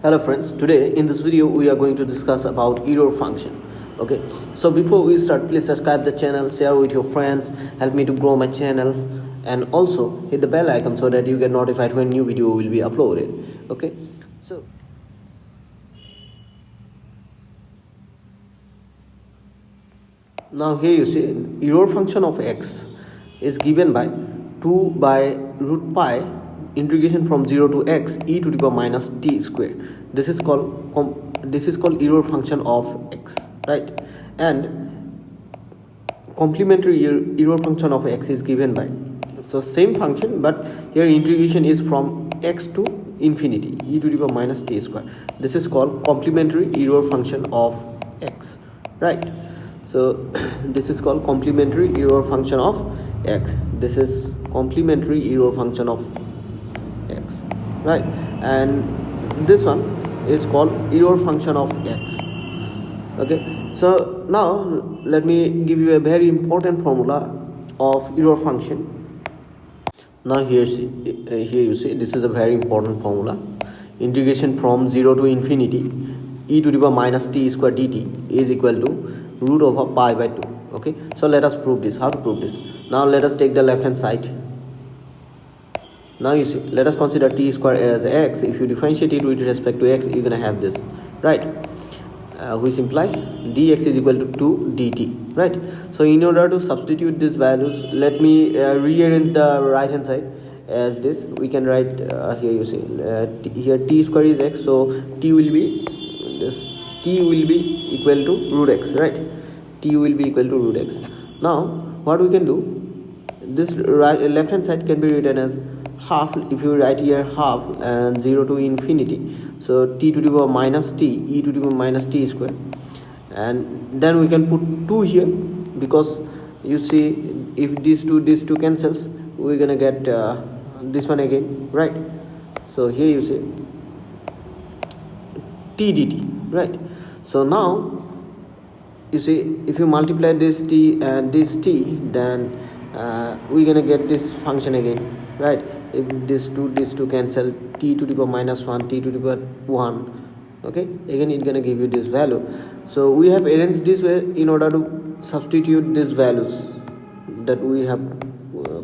Hello friends, today in this video we are going to discuss about error function. Okay, so before we start, please subscribe the channel, share with your friends, help me to grow my channel, and also hit the bell icon so that you get notified when new video will be uploaded. Okay, so now here you see error function of x is given by 2 by root pi integration from 0 to x e to the power minus t square. This is called error function of x, right? And complementary error function of x is given by, so same function, but here integration is from x to infinity e to the power minus t square. This is called complementary error function of x, right? So this is called complementary error function of x. This is complementary error function of x, right? And this one is called error function of x. Okay, so now let me give you a very important formula of error function. Now here you see this is a very important formula. Integration from 0 to infinity e to the power minus t square dt is equal to root over pi by 2. Okay, so let us prove this. How to prove this? Now let us take the left hand side. Now you see, let us consider t square as x. If you differentiate it with respect to x, you're gonna have this, right? Which implies dx is equal to 2 dt, right? So in order to substitute these values, let me rearrange the right hand side as this. We can write here you see here t square is x, so t will be equal to root x, right? T will be equal to root x. Now what we can do, this left hand side can be written as half. If you write here half and 0 to infinity, so t to the power minus t e to the power minus t square, and then we can put 2 here, because you see if these two cancels, we're gonna get this one again, right? So here you see t dt, right? So now you see if you multiply this t and this t, then we're gonna get this function again, right? If these two cancel, t to the power minus 1, t to the power 1, okay, again it's gonna give you this value. So we have arranged this way in order to substitute these values that we have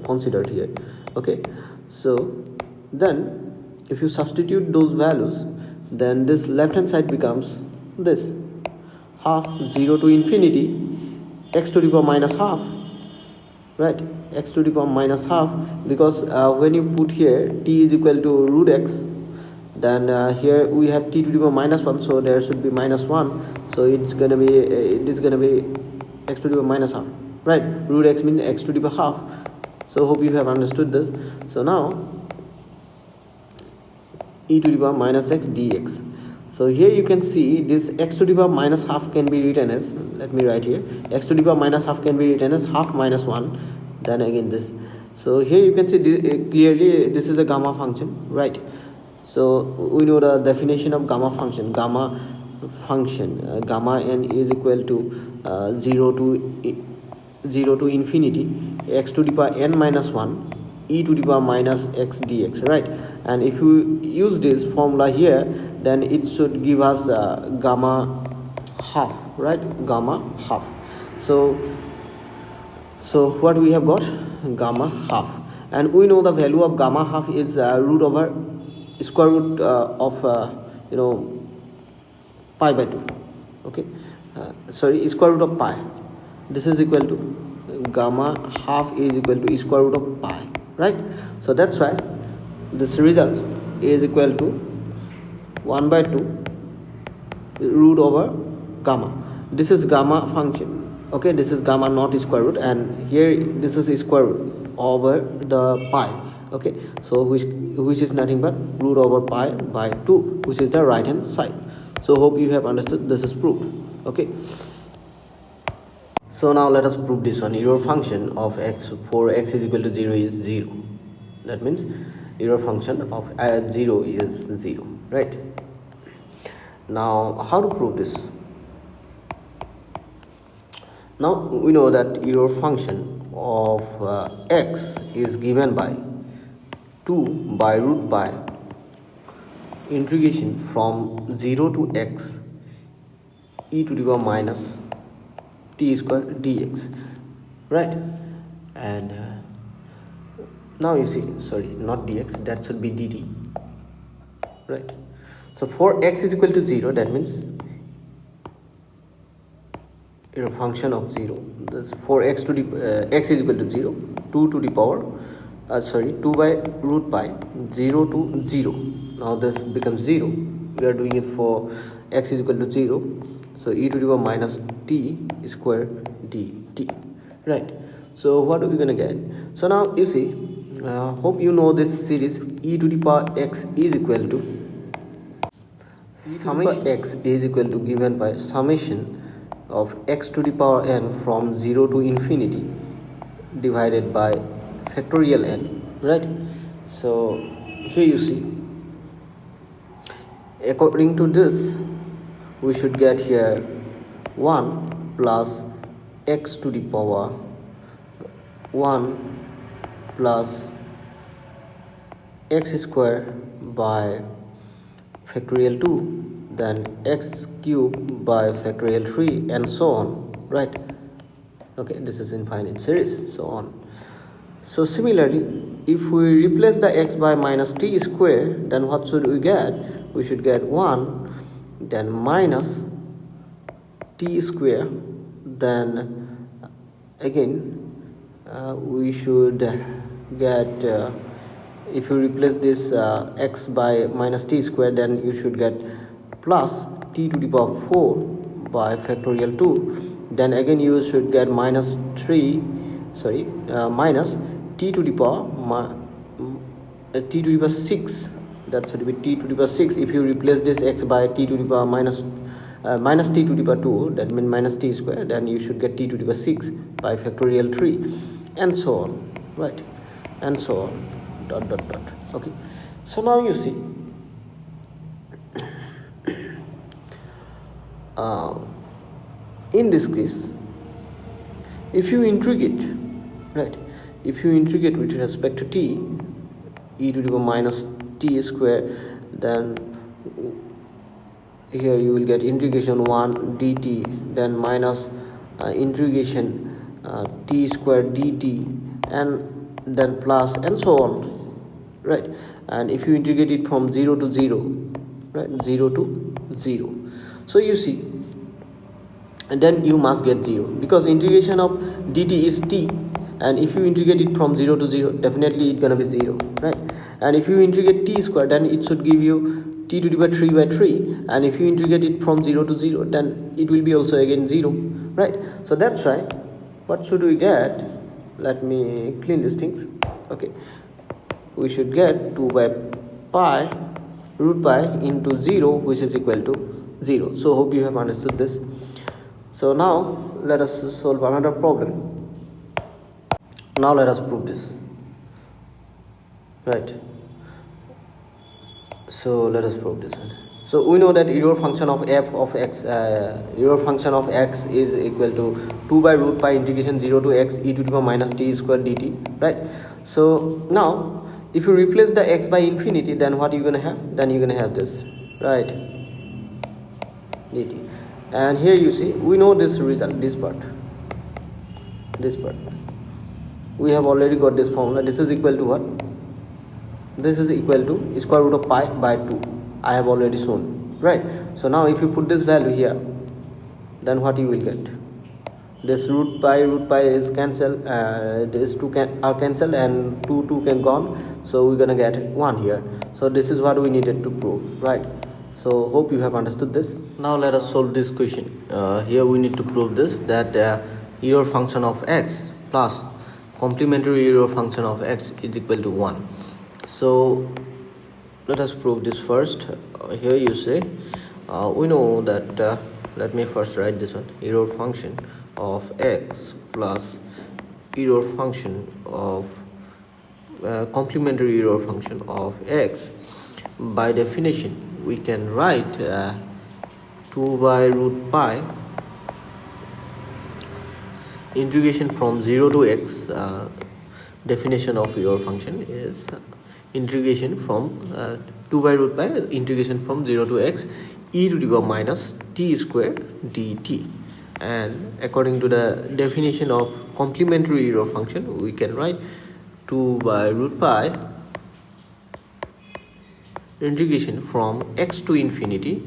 considered here. Okay, so then if you substitute those values, then this left hand side becomes this half 0 to infinity x to the power minus half, right? X to the power minus half, because when you put here t is equal to root x, then here we have t to the power minus 1, so there should be minus 1, so it's gonna be x to the power minus half, right? Root x means x to the power half. So hope you have understood this. So now e to the power minus x dx. So here you can see this x to the power minus half can be written as, let me write here, x to the power minus half can be written as half minus 1, then again this. So here you can see clearly this is a gamma function, right? So we know the definition of gamma function. Gamma n is equal to 0 to infinity x to the power n minus 1 e to the power minus x dx, right? And if you use this formula here, then it should give us gamma half, right? Gamma half. So what we have got, gamma half, and we know the value of gamma half is root over square root of pi by 2. Okay, square root of pi. This is equal to gamma half is equal to square root of pi, right? So that's why this results is equal to 1 by 2 root over gamma. This is gamma function. Okay, this is gamma not square root, and here this is square root over the pi. Okay, so which is nothing but root over pi by 2, which is the right hand side. So hope you have understood. This is proved. Okay, so now let us prove this one. Error function of x for x is equal to 0 is 0. That means error function of 0 is 0, right? Now how to prove this? Now we know that error function of x is given by 2 by root pi integration from 0 to x e to the power minus t square dx, right? And now you see, sorry, not dx, that should be dt, right? So for x is equal to 0, that means a function of 0. This for x to the x is equal to 0, 2 to the power 2 by root pi 0 to 0. Now this becomes 0. We are doing it for x is equal to 0, so e to the power minus t square dt, right? So what are we gonna get? So now you see, hope you know this series. E to the power x is equal to summation x is equal to given by summation of x to the power n from 0 to infinity divided by factorial n, right? So here you see, according to this, we should get here 1 plus x to the power 1 plus x square by factorial 2, then x cube by factorial 3, and so on, right? Okay, this is infinite series, so on. So similarly, if we replace the x by minus t square, then what should we get? We should get 1, then minus t square, then again we should get if you replace this x by minus t square, then you should get plus t to the power 4 by factorial 2, then again you should get minus t to the power t to the power 6, that should be t to the power 6. If you replace this x by t to the power minus t to the power 2, that means minus t square, then you should get t to the power 6 by factorial 3, and so on, right? And so on, dot dot dot. Okay, so now you see, in this case, if you integrate, right, if you integrate with respect to t, e to the power minus t square, then here you will get integration 1 dt, then minus integration t square dt, and then plus, and so on, right? And if you integrate it from 0 to 0, right, 0 to 0, so you see, and then you must get 0, because integration of dt is t, and if you integrate it from 0 to 0, definitely it's gonna be 0, right? And if you integrate t square, then it should give you t to the power 3 by 3, and if you integrate it from 0 to 0, then it will be also again 0, right? So that's why, what should we get? Let me clean these things. Okay, we should get 2 by pi root pi into 0, which is equal to 0. So hope you have understood this. So now let us solve another problem. Now let us prove this, right? So let us prove this one. So we know that error function of f of x is equal to 2 by root pi integration 0 to x e to the power minus t square dt, right? So now if you replace the x by infinity, then what you're gonna have? Then you're gonna have this, right, dt. And here you see, we know this result, this part we have already got this formula. This is equal to what? This is equal to square root of pi by 2. I have already shown, right? So now if you put this value here, then what you will get? This root pi is cancelled, this 2 are cancelled, and 2 can gone, so we're gonna get 1 here. So this is what we needed to prove, right? So hope you have understood this. Now let us solve this question. Here we need to prove this, that error function of x plus complementary error function of x is equal to 1. So let us prove this first. Here you say, we know that let me first write this one, error function of x plus error function of complementary error function of x. By definition, we can write 2 by root pi integration from 0 to x. Definition of error function is integration from 2 by root pi integration from 0 to x e to the power minus t square dt. And according to the definition of complementary error function, we can write 2 by root pi integration from x to infinity.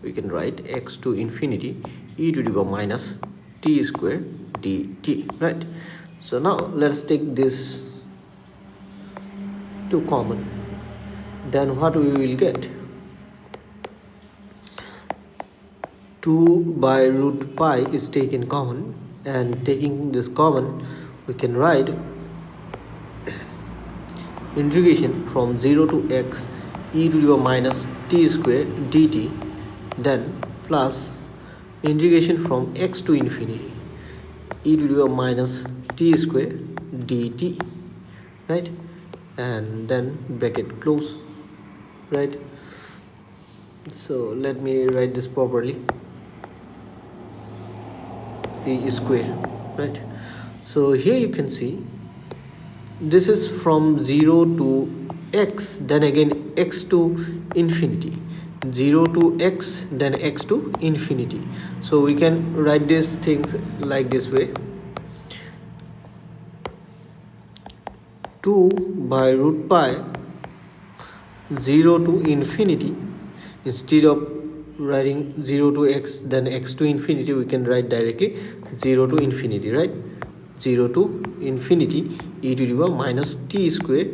We can write x to infinity e to the power minus t square dt, right? So now let's take this to common. Then what we will get? 2 by root pi is taken common, and taking this common, we can write integration from 0 to x e to the power minus t square dt, then plus integration from x to infinity e to the power minus t square dt, right? And then bracket close, right? So let me write this properly. T square, right? So here you can see this is from 0 to x, then again x to infinity, 0 to x, then x to infinity. So we can write these things like this way: 2 by root pi 0 to infinity. Instead of writing 0 to x then x to infinity, we can write directly 0 to infinity, right? 0 to infinity e to the power minus t square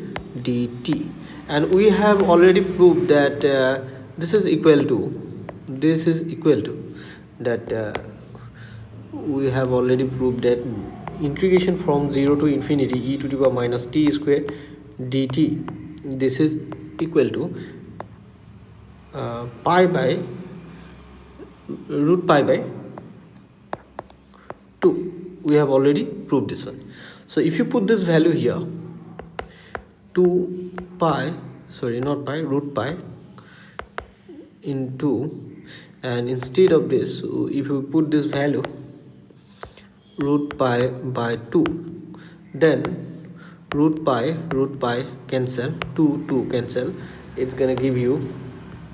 dt. And we have already proved that this is equal to that we have already proved that integration from 0 to infinity e to the power minus t square dt, this is equal to pi by root pi by 2. We have already proved this one. So if you put this value here, 2 pi, sorry, not pi, root pi into, and instead of this, if you put this value root pi by 2, then root pi cancel, 2 cancel, it's gonna give you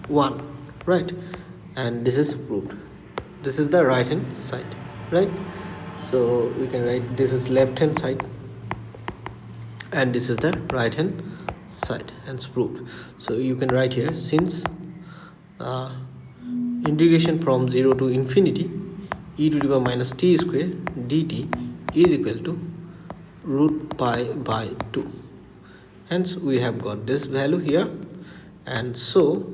1, right? And this is proved. This is the right hand side, right? So we can write this is left hand side and this is the right hand side, and it's proved. So you can write here, since integration from 0 to infinity e to the power minus t square dt is equal to root pi by 2. Hence we have got this value here, and so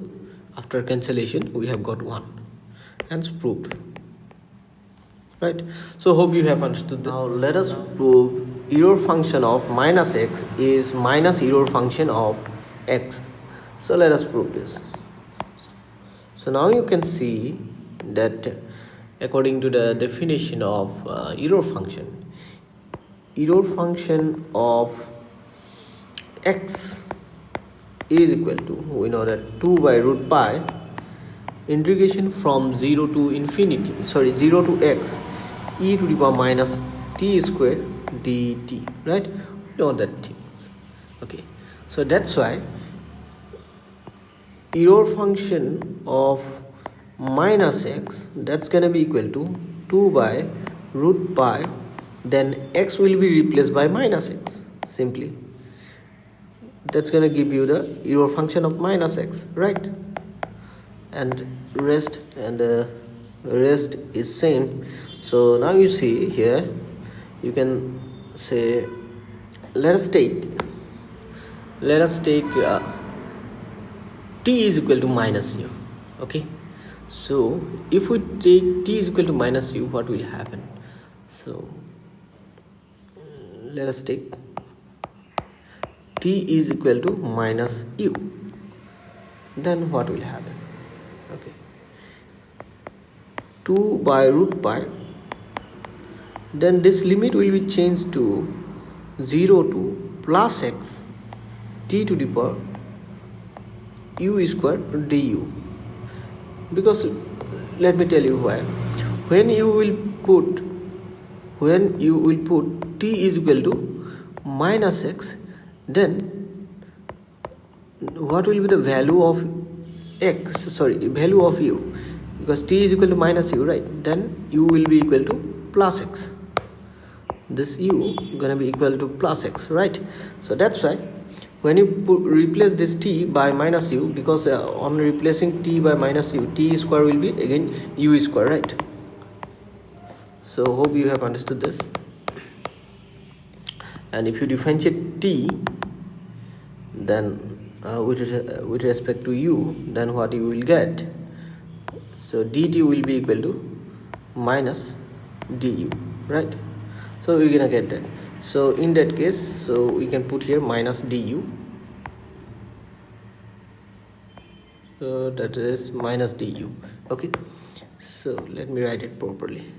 after cancellation we have got 1, hence proved, right? So hope you have understood this. Now let us prove error function of minus x is minus error function of x. So let us prove this. So now you can see that according to the definition of error function of x is equal to, we know that 2 by root pi integration from 0 to infinity, 0 to x e to the power minus t square dt, right? We know that thing. Okay, so that's why error function of minus x, that's gonna be equal to 2 by root pi, then x will be replaced by minus x, simply. That's gonna give you the error function of minus x, right? And rest is same. So now you see here, you can say, let us take t is equal to minus u. Okay, so if we take t is equal to minus u, what will happen? So let us take t is equal to minus u, then what will happen? Okay, 2 by root pi, then this limit will be changed to 0 to plus x t to the power u square du. Because let me tell you why. When you will put t is equal to minus x, then what will be the value of value of u, because t is equal to minus u, right? Then u will be equal to plus x. This u gonna be equal to plus x, right? So that's why when you replace this t by minus u, because on replacing t by minus u, t square will be again u square, right? So hope you have understood this. And if you differentiate t, then with respect to u, then what you will get, so dt will be equal to minus du, right? So we're gonna get that. So in that case, so we can put here minus du, so that is minus du. Okay, so let me write it properly.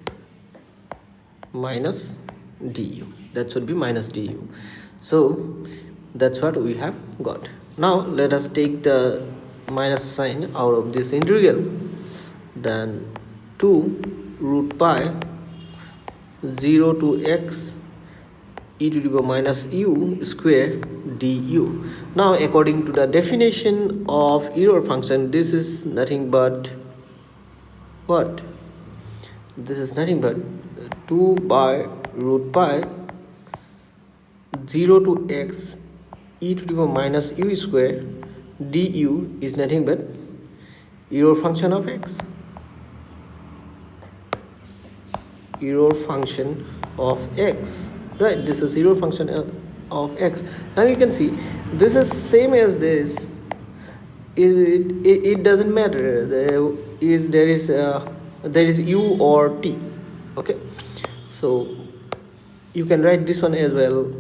Minus du, that should be minus du. So that's what we have got. Now let us take the minus sign out of this integral. Then 2 root pi 0 to x e to the power minus u square du. Now according to the definition of error function, this is nothing but what? This is nothing but 2 by root pi 0 to x e to the power minus u square du is nothing but error function of x. Error function of x, right? This is error function of x. Now you can see this is same as this. It doesn't matter there is u or t. Okay, so you can write this one as well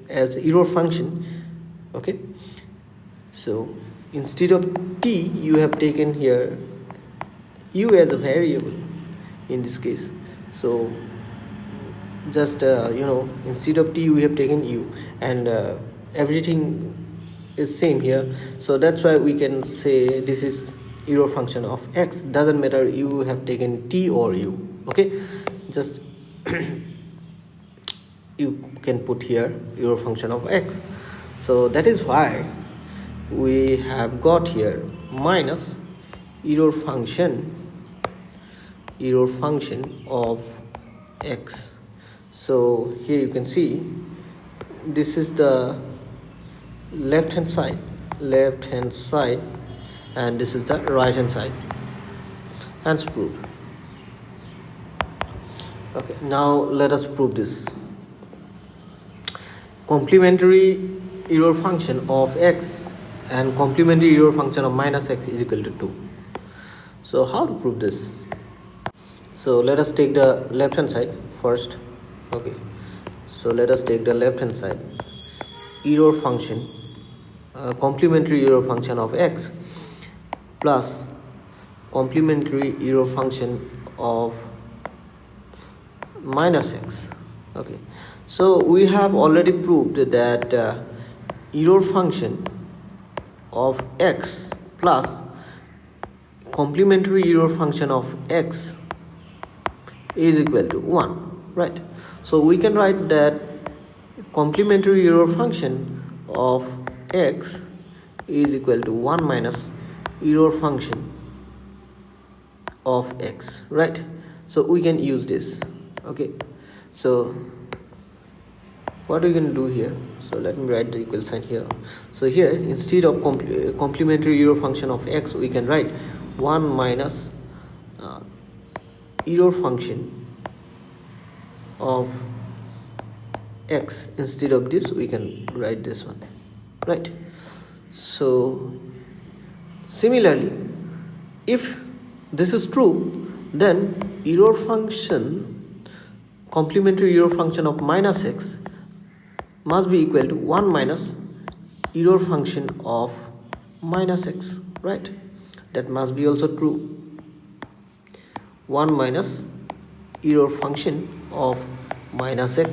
as error function. Okay, so instead of t you have taken here u as a variable in this case. So just instead of t we have taken u, and everything is same here. So that's why we can say this is error function of x. Doesn't matter you have taken t or u. Okay, just you can put here error function of x. So that is why we have got here minus error function of x. So here you can see this is the left hand side, and this is the right hand side. Hence proved. Okay, now let us prove this. Complementary error function of x and complementary error function of minus x is equal to 2. So how to prove this? So let us take the left hand side first. Okay, so let us take the left hand side. Error function, complementary error function of x plus complementary error function of minus x. Okay, so we have already proved that error function of x plus complementary error function of x is equal to 1, right? So we can write that complementary error function of x is equal to 1 minus error function of x, right? So we can use this. Okay, so what we can do here, so let me write the equal sign here. So here instead of complementary error function of x, we can write 1 minus error function of x. Instead of this we can write this one, right? So similarly, if this is true, then error function, complementary error function of minus x must be equal to 1 minus error function of minus x, right? That must be also true. 1 minus error function of minus x.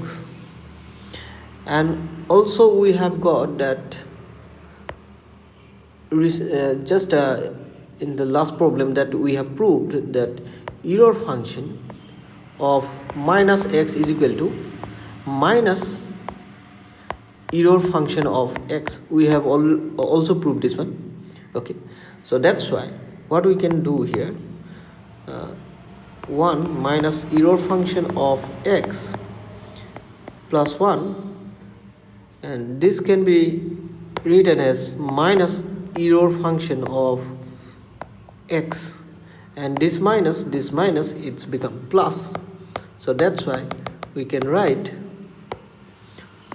And also we have got that in the last problem that we have proved that error function of minus x is equal to minus error function of x. We have also proved this one. Okay, so that's why what we can do here, 1 minus error function of x plus 1, and this can be written as minus error function of x, and this minus it's become plus. So that's why we can write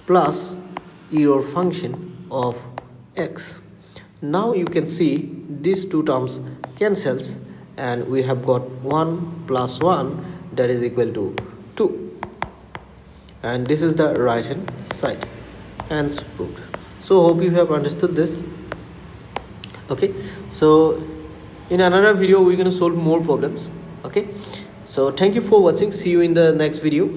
plus error function of x. Now you can see these two terms cancels, and we have got 1 plus 1, that is equal to 2, and this is the right hand side. Hence proved. So hope you have understood this. Okay, so in another video we're going to solve more problems. Okay, so thank you for watching. See you in the next video.